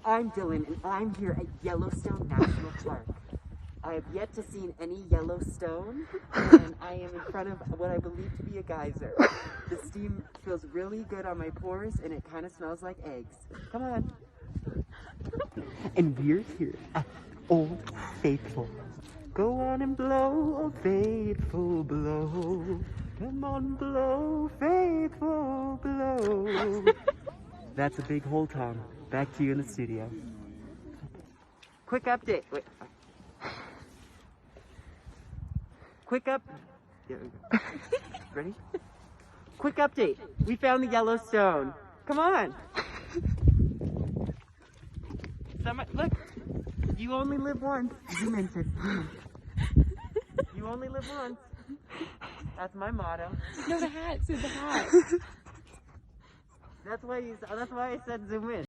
I'm Dylan, and I'm here at Yellowstone National Park. I have yet to see any Yellowstone, and I am in front of what I believe to be a geyser. The steam feels really good on my pores, and it kind of smells like eggs. Come on. And we're here at Old Faithful. Go on and blow, oh faithful blow. Come on, blow, faithful blow. That's a big hole, Tom. Back to you in the studio. Quick update. Wait. Quick up. There we go. Ready? Quick update. We found the Yellowstone. Come on. Look. You only live once. You mentioned. You only live once. That's my motto. No, the hat. Say the hat. That's why I said zoom in.